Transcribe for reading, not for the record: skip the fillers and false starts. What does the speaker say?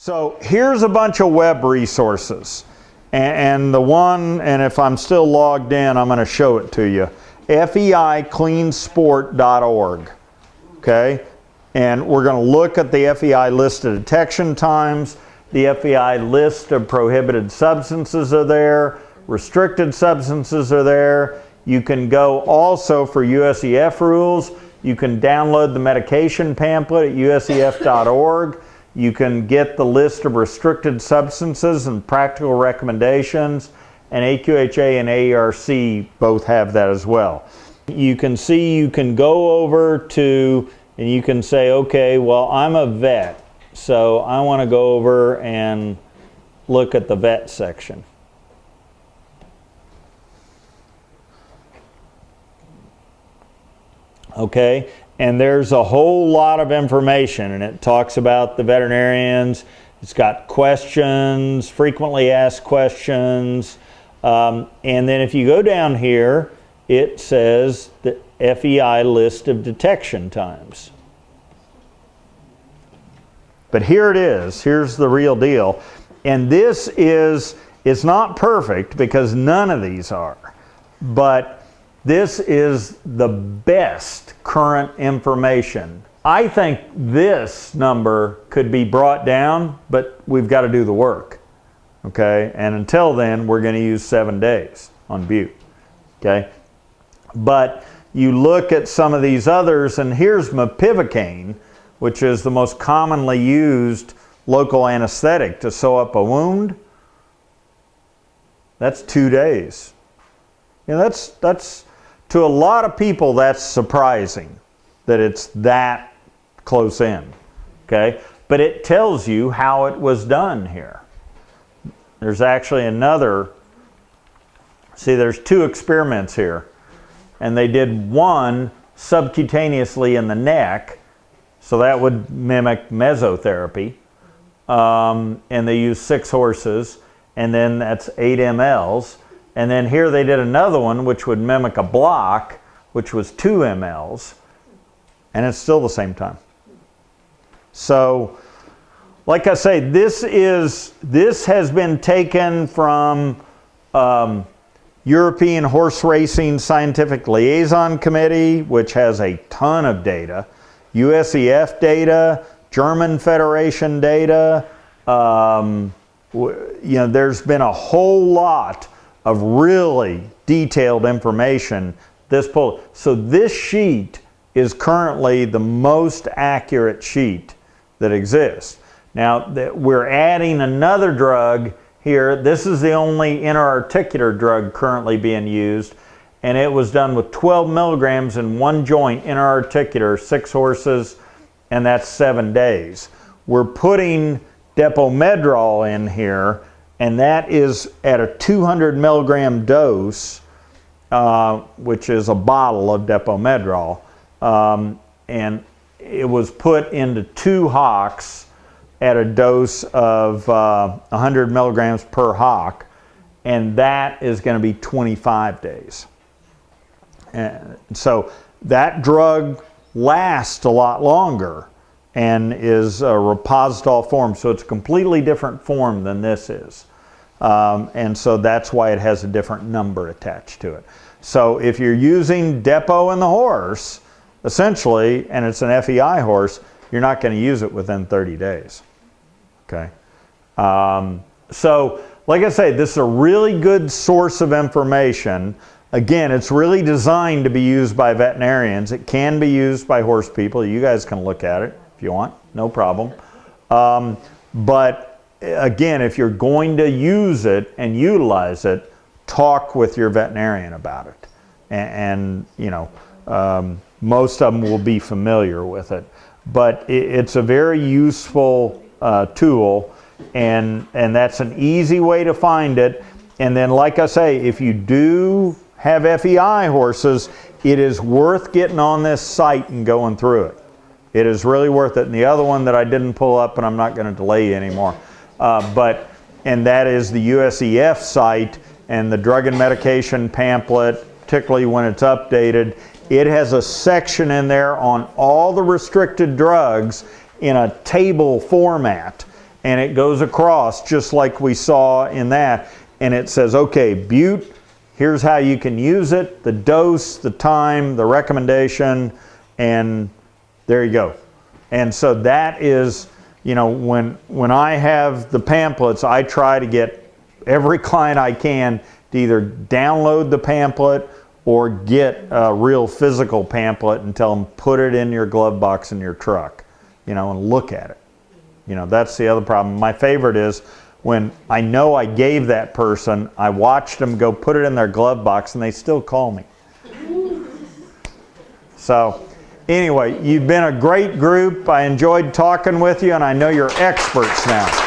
So here's a bunch of web resources. And if I'm still logged in, I'm going to show it to you. feicleansport.org. Okay? And we're going to look at the FEI list of detection times. The FEI list of prohibited substances are there. Restricted substances are there. You can go also for USEF rules. You can download the medication pamphlet at usef.org. You can get the list of restricted substances and practical recommendations, and AQHA and AERC both have that as well. You can see, you can go over to, and you can say, okay, well, I'm a vet, so I want to go over and look at the vet section. Okay, and there's a whole lot of information, and it talks about the veterinarians. It's got questions, frequently asked questions, and then if you go down here, it says the FEI list of detection times. But here it is. Here's the real deal. And this is, it's not perfect because none of these are, but this is the best current information. I think this number could be brought down, but we've got to do the work. Okay? And until then, we're going to use 7 days on Butte. Okay? But you look at some of these others, and here's mepivacaine, which is the most commonly used local anesthetic to sew up a wound. That's 2 days. You know, that's to a lot of people, that's surprising that it's that close in. Okay? But it tells you how it was done here. There's actually another, see, there's 2 experiments here. And they did one subcutaneously in the neck, so that would mimic mesotherapy. And they used 6 horses, and then that's 8 mLs. And then here they did another one which would mimic a block, which was 2 mLs, and it's still the same time. So, like I say, this has been taken from European Horse Racing Scientific Liaison Committee, which has a ton of data, USEF data, German Federation data. You know, there's been a whole lot of really detailed information. So this sheet is currently the most accurate sheet that exists. Now we're adding another drug here. This is the only intra-articular drug currently being used, and it was done with 12 milligrams in 1 joint, intra-articular, 6 horses, and that's 7 days. We're putting Depomedrol in here, and that is at a 200 milligram dose, which is a bottle of Depomedrol, and it was put into 2 hocks at a dose of 100 milligrams per hock, and that is going to be 25 days. And so that drug lasts a lot longer and is a Repositol form, so it's a completely different form than this is. And so that's why it has a different number attached to it. So if you're using Depo in the horse, essentially, and it's an FEI horse, you're not going to use it within 30 days. Okay? So, like I say, this is a really good source of information. Again, it's really designed to be used by veterinarians. It can be used by horse people. You guys can look at it if you want, no problem. But again, if you're going to use it and utilize it, talk with your veterinarian about it. And you know, most of them will be familiar with it. But it's a very useful tool, and that's an easy way to find it. And then, like I say, if you do have FEI horses, it is worth getting on this site and going through it. It is really worth it. And the other one that I didn't pull up, and I'm not going to delay you anymore, and that is the USEF site and the drug and medication pamphlet, particularly when it's updated. It has a section in there on all the restricted drugs in a table format. and it goes across just like we saw in that, and it says, okay, Butte, here's how you can use it, the dose, the time, the recommendation, and there you go. And so that is, you know, when I have the pamphlets, I try to get every client I can to either download the pamphlet or get a real physical pamphlet and tell them, put it in your glove box in your truck, you know, and look at it. You know, that's the other problem. My favorite is when I know I gave that person, I watched them go put it in their glove box and they still call me. So anyway, you've been a great group. I enjoyed talking with you, and I know you're experts now.